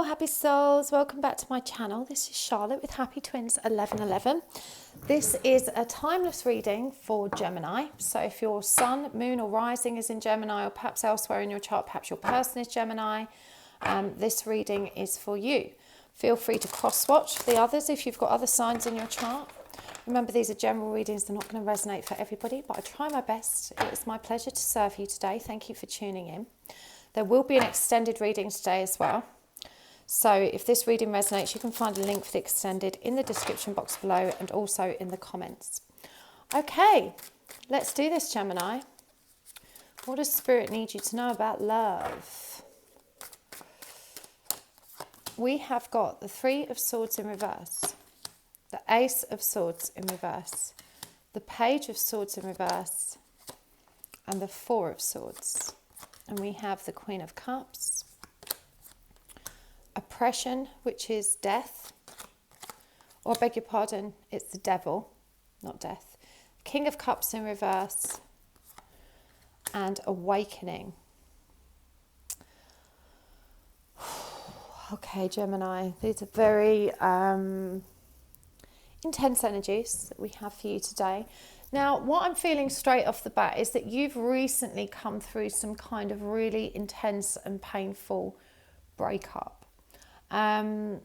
Hello happy souls, welcome back to my channel. This is Charlotte with Happy Twins 1111. This is a timeless reading for Gemini. So if your sun, moon or rising is in Gemini, or perhaps elsewhere in your chart, perhaps your person is Gemini, this reading is for you. Feel free to cross-watch the others if you've got other signs in your chart. Remember, these are general readings, they're not going to resonate for everybody, but I try my best. It's my pleasure to serve you today. Thank you for tuning in. There will be an extended reading today as well. So if this reading resonates, you can find a link for the extended in the description box below and also in the comments. Okay, let's do this, Gemini. What does Spirit need you to know about love? We have got the Three of Swords in reverse, the Ace of Swords in reverse, the Page of Swords in reverse, and the Four of Swords. And we have the Queen of Cups, oppression, which is death, or I beg your pardon, it's the devil, not death. King of Cups in reverse, and awakening. Okay, Gemini, these are very intense energies that we have for you today. Now, what I'm feeling straight off the bat is that you've recently come through some kind of really intense and painful breakup. I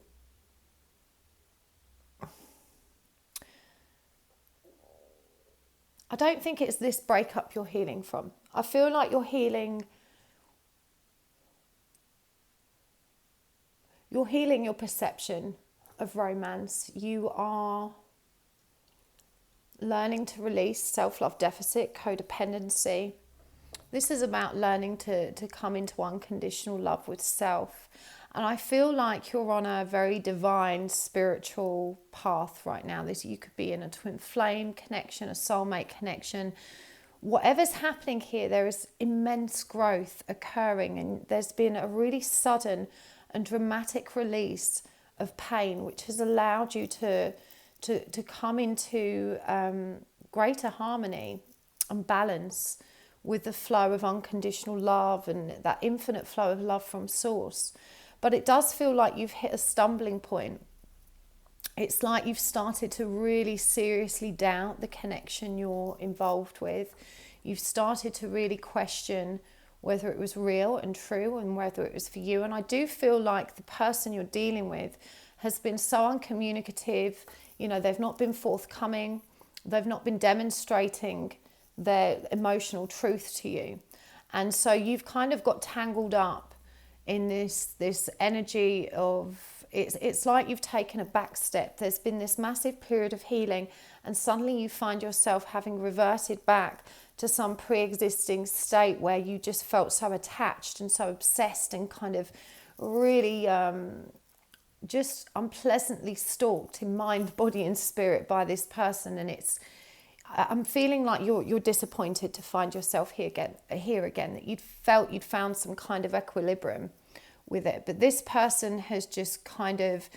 don't think it's this breakup you're healing from. I feel like you're healing your perception of romance. You are learning to release self-love deficit, codependency. This is about learning to come into unconditional love with self. And I feel like you're on a very divine spiritual path right now. You could be in a twin flame connection, a soulmate connection. Whatever's happening here, there is immense growth occurring, and there's been a really sudden and dramatic release of pain, which has allowed you to come into greater harmony and balance with the flow of unconditional love and that infinite flow of love from source. But it does feel like you've hit a stumbling point. It's like you've started to really seriously doubt the connection you're involved with. You've started to really question whether it was real and true and whether it was for you. And I do feel like the person you're dealing with has been so uncommunicative. You know, they've not been forthcoming. They've not been demonstrating their emotional truth to you. And so you've kind of got tangled up in this energy of, it's like you've taken a back step. There's been this massive period of healing, and suddenly you find yourself having reverted back to some pre-existing state where you just felt so attached and so obsessed and kind of really just unpleasantly stalked in mind, body and spirit by this person. And I'm feeling like you're disappointed to find yourself here again, that you'd found some kind of equilibrium with it. But this person has just kind of,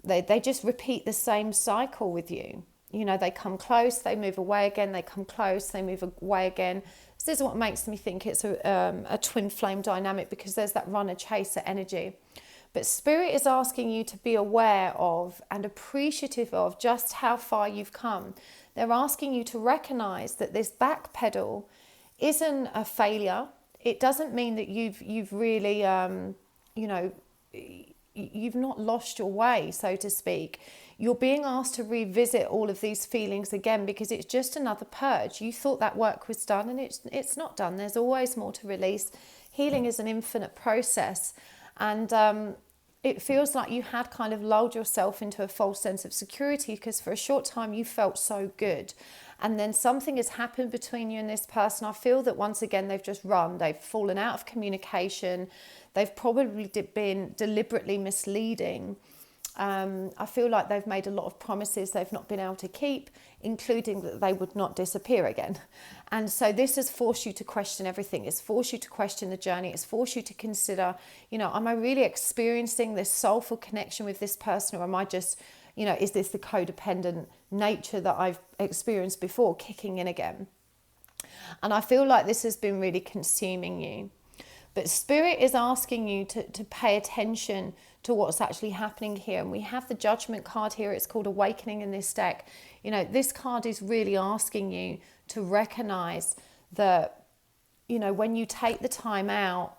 they just repeat the same cycle with you. You know, they come close, they move away again, they come close, they move away again. This is what makes me think it's a twin flame dynamic, because there's that runner-chaser energy. But Spirit is asking you to be aware of and appreciative of just how far you've come. They're asking you to recognize that this back pedal isn't a failure. It doesn't mean that you've really, you've not lost your way, so to speak. You're being asked to revisit all of these feelings again, because it's just another purge. You thought that work was done, and it's not done. There's always more to release. Healing is an infinite process. And it feels like you had kind of lulled yourself into a false sense of security, because for a short time you felt so good. And then something has happened between you and this person. I feel that once again they've just run. They've fallen out of communication. They've probably been deliberately misleading. I feel like they've made a lot of promises they've not been able to keep, including that they would not disappear again. And so this has forced you to question everything. It's forced you to question the journey. It's forced you to consider, am I really experiencing this soulful connection with this person, or am I just, is this the codependent nature that I've experienced before kicking in again? And I feel like this has been really consuming you. But Spirit is asking you to pay attention to what's actually happening here. And we have the Judgment card here. It's called Awakening in this deck. You know, this card is really asking you to recognize that, you know, when you take the time out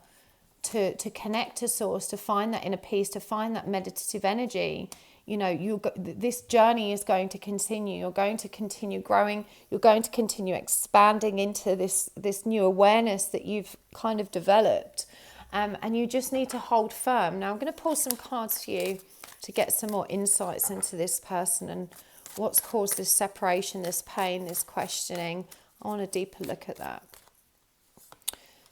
to connect to Source, to find that inner peace, to find that meditative energy, you know, this journey is going to continue. You're going to continue growing. You're going to continue expanding into this new awareness that you've kind of developed. And you just need to hold firm. Now I'm going to pull some cards for you to get some more insights into this person and what's caused this separation, this pain, this questioning. I want a deeper look at that.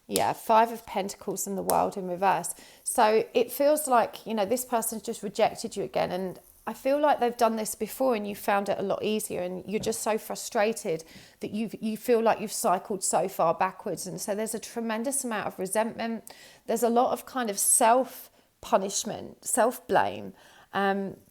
Yeah, 5 of Pentacles in the World in reverse. So it feels like, you know, this person's just rejected you again. And I feel like they've done this before and you found it a lot easier. And you're just so frustrated that you feel like you've cycled so far backwards. And so there's a tremendous amount of resentment. There's a lot of kind of self-punishment, self-blame.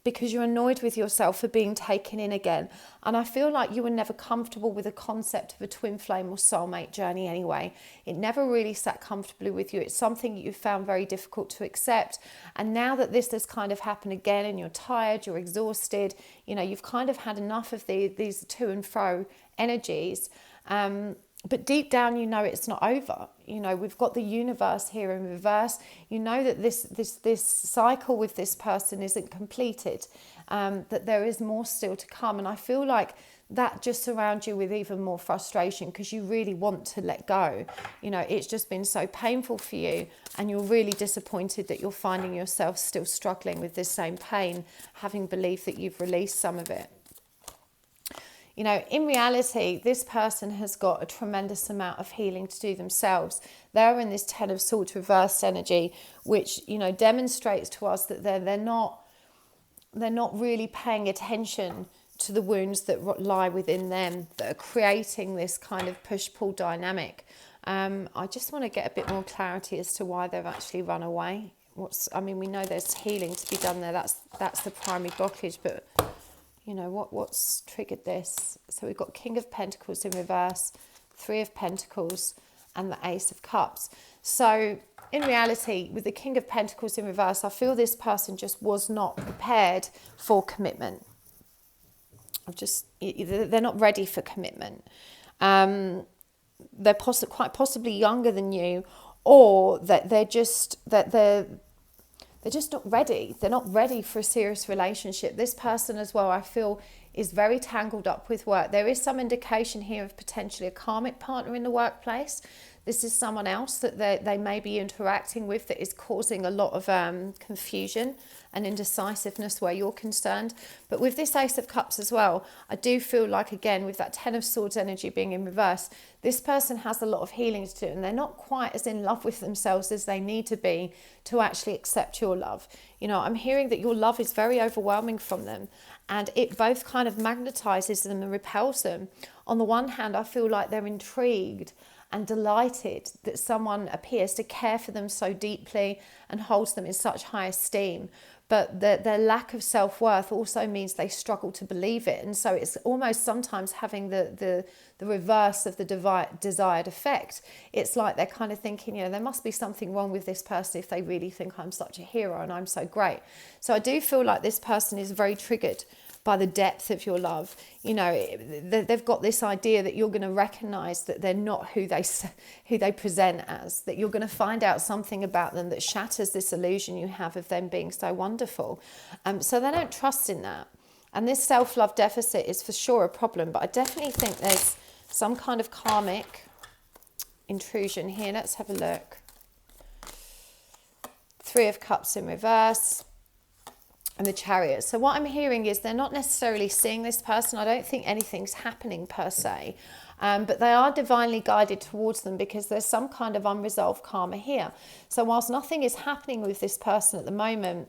Because you're annoyed with yourself for being taken in again. And I feel like you were never comfortable with the concept of a twin flame or soulmate journey anyway. It never really sat comfortably with you. It's something that you found very difficult to accept. And now that this has kind of happened again and you're tired, you're exhausted, you know, you've kind of had enough of these to and fro energies. But deep down, you know it's not over. You know, we've got the universe here in reverse. You know that this cycle with this person isn't completed, that there is more still to come. And I feel like that just surrounds you with even more frustration because you really want to let go. You know, it's just been so painful for you and you're really disappointed that you're finding yourself still struggling with this same pain, having believed that you've released some of it. You know, in reality, this person has got a tremendous amount of healing to do themselves. They're in this 10 of Swords reversed energy, which, you know, demonstrates to us that they're not really paying attention to the wounds that lie within them, that are creating this kind of push-pull dynamic. I just want to get a bit more clarity as to why they've actually run away. We know there's healing to be done there. That's the primary blockage, but you know, what's triggered this? So we've got King of Pentacles in reverse, 3 of Pentacles, and the Ace of Cups. So in reality, with the King of Pentacles in reverse, I feel this person just was not prepared for commitment. They're not ready for commitment. They're quite possibly younger than you, or that they're just not ready. They're not ready for a serious relationship. This person as well, I feel, is very tangled up with work. There is some indication here of potentially a karmic partner in the workplace. This is someone else that they may be interacting with that is causing a lot of confusion and indecisiveness where you're concerned. But with this Ace of Cups as well, I do feel like, again, with that 10 of Swords energy being in reverse, this person has a lot of healing to do and they're not quite as in love with themselves as they need to be to actually accept your love. You know, I'm hearing that your love is very overwhelming from them and it both kind of magnetizes them and repels them. On the one hand, I feel like they're intrigued and delighted that someone appears to care for them so deeply and holds them in such high esteem. But their lack of self-worth also means they struggle to believe it. And so it's almost sometimes having the reverse of the desired effect. It's like they're kind of thinking, you know, there must be something wrong with this person if they really think I'm such a hero and I'm so great. So I do feel like this person is very triggered by the depth of your love. You know, they've got this idea that you're going to recognize that they're not who they present as, that you're going to find out something about them that shatters this illusion you have of them being so wonderful. So they don't trust in that. And this self-love deficit is for sure a problem, but I definitely think there's some kind of karmic intrusion here. Let's have a look. 3 of Cups in reverse. And the Chariot. So what I'm hearing is they're not necessarily seeing this person. I don't think anything's happening per se, but they are divinely guided towards them because there's some kind of unresolved karma here. So whilst nothing is happening with this person at the moment,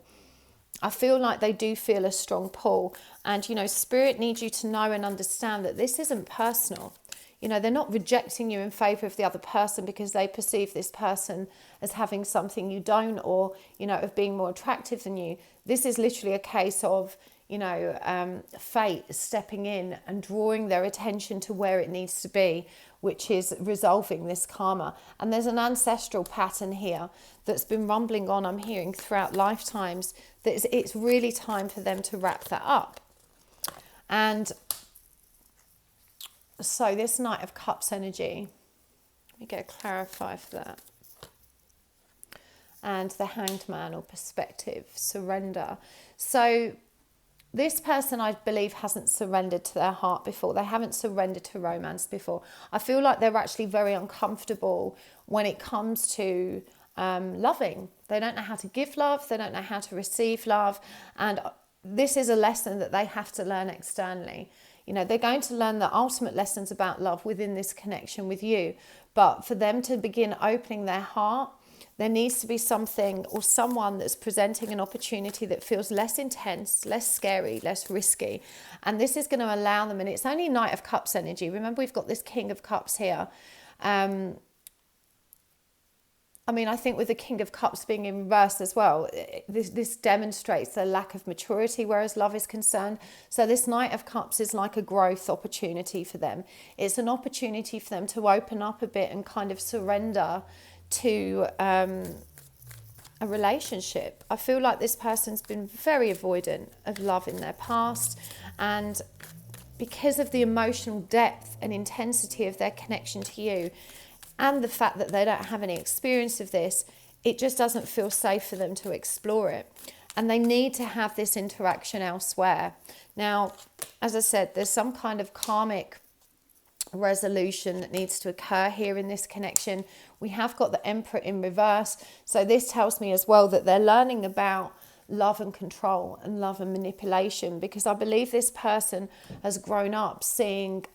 I feel like they do feel a strong pull. And, you know, Spirit needs you to know and understand that this isn't personal. You know, they're not rejecting you in favour of the other person because they perceive this person as having something you don't, or, you know, of being more attractive than you. This is literally a case of, fate stepping in and drawing their attention to where it needs to be, which is resolving this karma. And there's an ancestral pattern here that's been rumbling on, I'm hearing, throughout lifetimes, that it's really time for them to wrap that up. And so this Knight of Cups energy, let me get a clarifier for that. And the Hanged Man, or perspective, surrender. So this person, I believe, hasn't surrendered to their heart before. They haven't surrendered to romance before. I feel like they're actually very uncomfortable when it comes to loving. They don't know how to give love. They don't know how to receive love. And this is a lesson that they have to learn externally. They're going to learn the ultimate lessons about love within this connection with you. But for them to begin opening their heart, there needs to be something or someone that's presenting an opportunity that feels less intense, less scary, less risky. And this is going to allow them, and it's only Knight of Cups energy. Remember, we've got this King of Cups here. I think with the King of Cups being in reverse as well, this demonstrates the lack of maturity, whereas love is concerned. So this Knight of Cups is like a growth opportunity for them. It's an opportunity for them to open up a bit and kind of surrender to a relationship. I feel like this person's been very avoidant of love in their past, and because of the emotional depth and intensity of their connection to you, and the fact that they don't have any experience of this, it just doesn't feel safe for them to explore it. And they need to have this interaction elsewhere. Now, as I said, there's some kind of karmic resolution that needs to occur here in this connection. We have got the Emperor in reverse. So this tells me as well that they're learning about love and control and love and manipulation, because I believe this person has grown up seeing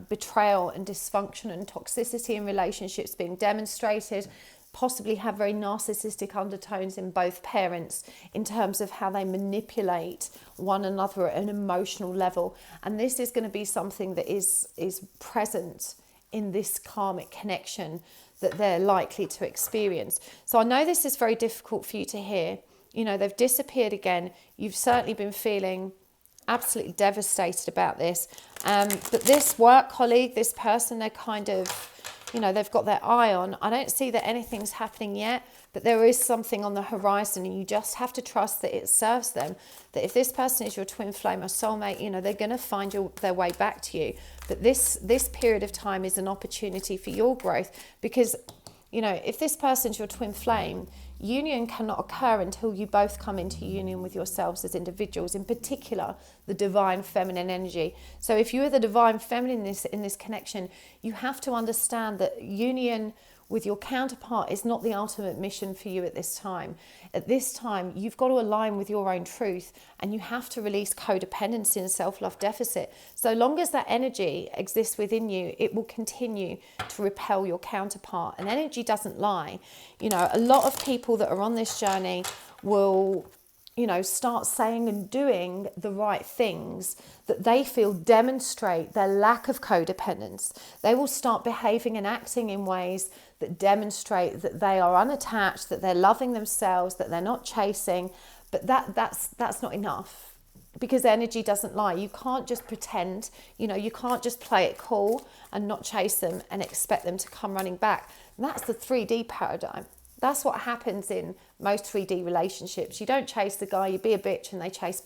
betrayal and dysfunction and toxicity in relationships being demonstrated, possibly have very narcissistic undertones in both parents in terms of how they manipulate one another at an emotional level. And this is going to be something that is present in this karmic connection that they're likely to experience. So I know this is very difficult for you to hear. They've disappeared again. You've certainly been feeling absolutely devastated about this. But this work colleague, this person, they're kind of, they've got their eye on. I don't see that anything's happening yet, but there is something on the horizon, and you just have to trust that it serves them. That if this person is your twin flame or soulmate, they're going to find their way back to you. But this period of time is an opportunity for your growth, because, if this person's your twin flame, union cannot occur until you both come into union with yourselves as individuals, in particular the divine feminine energy. So if you are the divine feminine in this connection, you have to understand that union with your counterpart is not the ultimate mission for you at this time. At this time, you've got to align with your own truth, and you have to release codependency and self-love deficit. So long as that energy exists within you, it will continue to repel your counterpart. And energy doesn't lie. A lot of people that are on this journey will start saying and doing the right things that they feel demonstrate their lack of codependence. They will start behaving and acting in ways that demonstrate that they are unattached, that they're loving themselves, that they're not chasing. But that's not enough, because energy doesn't lie. You can't just pretend, you can't just play it cool and not chase them and expect them to come running back. And that's the 3D paradigm. That's what happens in most 3D relationships. You don't chase the guy, you be a bitch, and they chase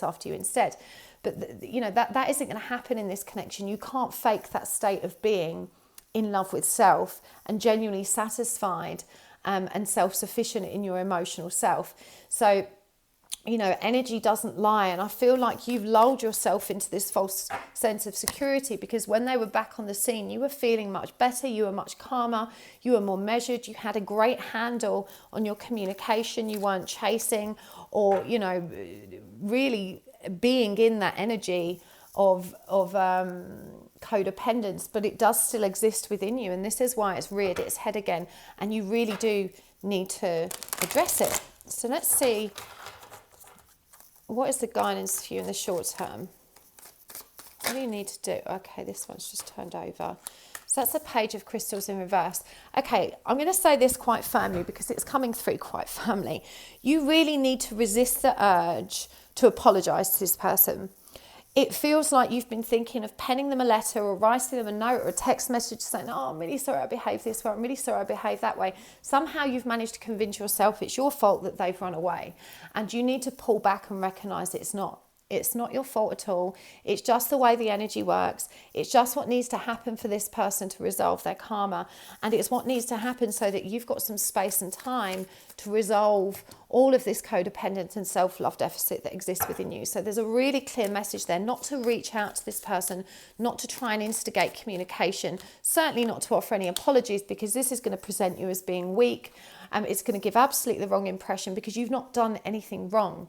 after you instead. But that isn't going to happen in this connection. You can't fake that state of being in love with self and genuinely satisfied and self-sufficient in your emotional self. So energy doesn't lie. And I feel like you've lulled yourself into this false sense of security, because when they were back on the scene, you were feeling much better, you were much calmer, you were more measured, you had a great handle on your communication, you weren't chasing or, really being in that energy of codependence, but it does still exist within you. And this is why it's reared its head again. And you really do need to address it. So let's see. What is the guidance for you in the short term? What do you need to do? Okay, this one's just turned over. So that's a page of crystals in reverse. Okay, I'm going to say this quite firmly because it's coming through quite firmly. You really need to resist the urge to apologise to this person. It feels like you've been thinking of penning them a letter or writing them a note or a text message saying, oh, I'm really sorry I behaved this way, I'm really sorry I behaved that way. Somehow you've managed to convince yourself it's your fault that they've run away. And you need to pull back and recognise it's not. It's not your fault at all. It's just the way the energy works. It's just what needs to happen for this person to resolve their karma. And it's what needs to happen so that you've got some space and time to resolve all of this codependence and self-love deficit that exists within you. So there's a really clear message there, not to reach out to this person, not to try and instigate communication, certainly not to offer any apologies, because this is going to present you as being weak. It's going to give absolutely the wrong impression because you've not done anything wrong.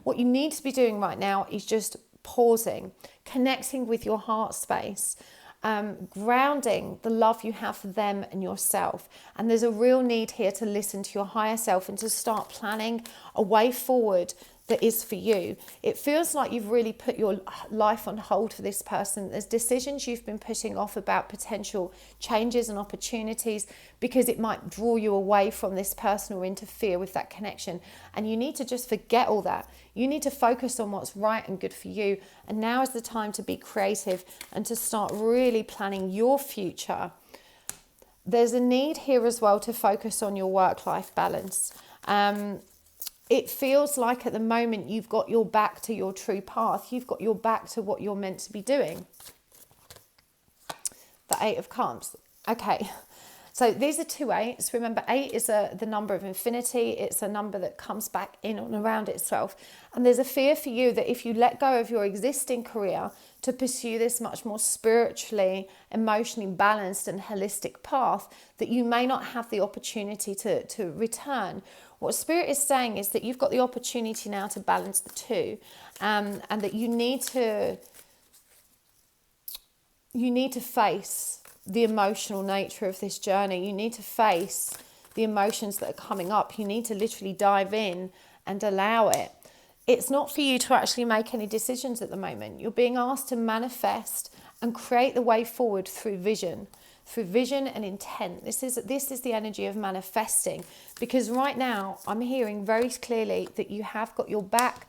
What you need to be doing right now is just pausing, connecting with your heart space, grounding the love you have for them and yourself. And there's a real need here to listen to your higher self and to start planning a way forward that is for you. It feels like you've really put your life on hold for this person. There's decisions you've been putting off about potential changes and opportunities because it might draw you away from this person or interfere with that connection. And you need to just forget all that. You need to focus on what's right and good for you. And now is the time to be creative and to start really planning your future. There's a need here as well to focus on your work-life balance. It feels like at the moment you've got your back to your true path. You've got your back to what you're meant to be doing. The 8 of Cups. Okay, so these are 2 8s. Remember, 8 is the number of infinity. It's a number that comes back in and around itself. And there's a fear for you that if you let go of your existing career to pursue this much more spiritually, emotionally balanced and holistic path, that you may not have the opportunity to return. What Spirit is saying is that you've got the opportunity now to balance the two, and that you need to face the emotional nature of this journey. You need to face the emotions that are coming up. You need to literally dive in and allow it. It's not for you to actually make any decisions at the moment. You're being asked to manifest and create the way forward through vision and intent. This is the energy of manifesting, because right now I'm hearing very clearly that you have got your back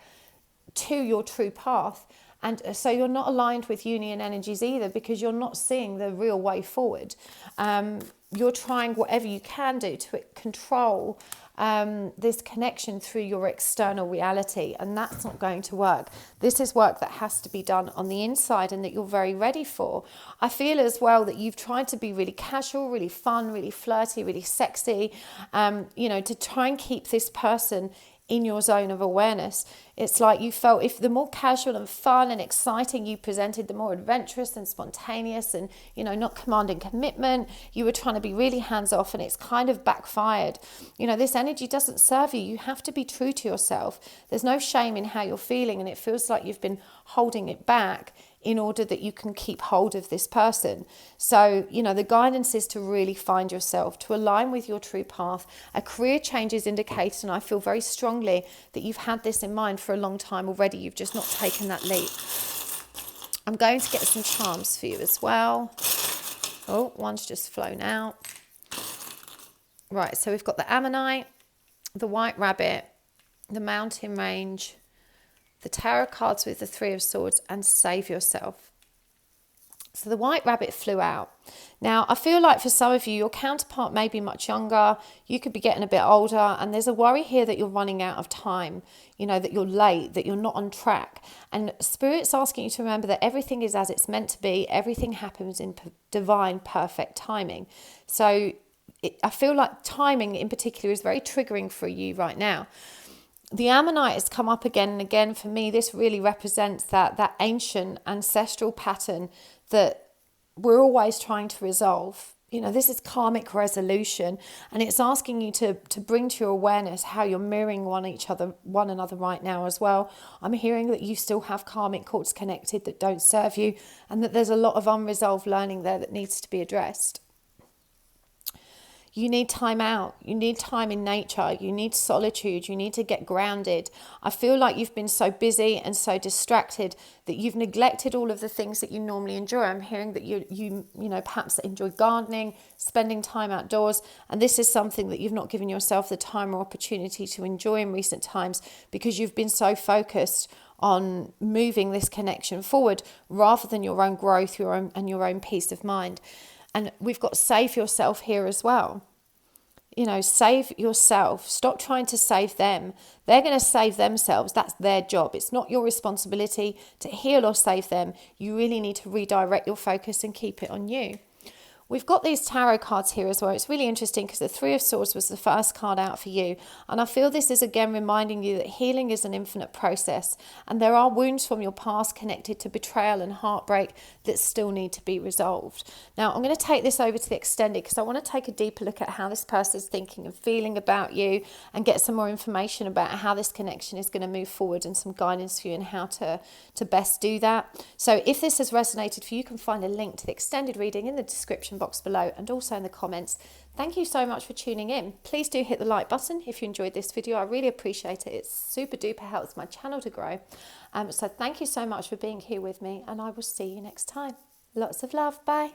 to your true path, and so you're not aligned with union energies either, because you're not seeing the real way forward. You're trying whatever you can do to control this connection through your external reality, and that's not going to work. This is work that has to be done on the inside and that you're very ready for. I feel as well that you've tried to be really casual, really fun, really flirty, really sexy, to try and keep this person in your zone of awareness. It's like you felt if the more casual and fun and exciting you presented, the more adventurous and spontaneous and, not commanding commitment, you were trying to be really hands off, and it's kind of backfired. This energy doesn't serve you. You have to be true to yourself. There's no shame in how you're feeling, and it feels like you've been holding it back in order that you can keep hold of this person. So, the guidance is to really find yourself, to align with your true path. A career change is indicated, and I feel very strongly that you've had this in mind for a long time already. You've just not taken that leap. I'm going to get some charms for you as well. Oh, one's just flown out. Right, so we've got the Ammonite, the White Rabbit, the Mountain Range, the Tarot cards with the 3 of Swords, and Save Yourself. So the White Rabbit flew out. Now, I feel like for some of you, your counterpart may be much younger. You could be getting a bit older, and there's a worry here that you're running out of time, that you're late, that you're not on track. And Spirit's asking you to remember that everything is as it's meant to be. Everything happens in divine, perfect timing. So I feel like timing in particular is very triggering for you right now. The Ammonite has come up again and again. For me, this really represents that ancient ancestral pattern that we're always trying to resolve. This is karmic resolution, and it's asking you to bring to your awareness how you're mirroring one another right now as well. I'm hearing that you still have karmic cords connected that don't serve you, and that there's a lot of unresolved learning there that needs to be addressed. You need time out. You need time in nature. You need solitude. You need to get grounded. I feel like you've been so busy and so distracted that you've neglected all of the things that you normally enjoy. I'm hearing that you know, perhaps enjoy gardening, spending time outdoors, and this is something that you've not given yourself the time or opportunity to enjoy in recent times because you've been so focused on moving this connection forward rather than your own growth, your own peace of mind. And we've got save yourself here as well. You know, save yourself. Stop trying to save them. They're going to save themselves. That's their job. It's not your responsibility to heal or save them. You really need to redirect your focus and keep it on you. We've got these tarot cards here as well. It's really interesting because the Three of Swords was the first card out for you. And I feel this is again reminding you that healing is an infinite process. And there are wounds from your past connected to betrayal and heartbreak that still need to be resolved. Now, I'm going to take this over to the extended because I want to take a deeper look at how this person's thinking and feeling about you and get some more information about how this connection is going to move forward and some guidance for you and how to best do that. So if this has resonated for you, you can find a link to the extended reading in the description box below and also in the comments. Thank you so much for tuning in. Please do hit the like button if you enjoyed this video. I really appreciate it. It super duper helps my channel to grow. So thank you so much for being here with me, and I will see you next time. Lots of love. Bye.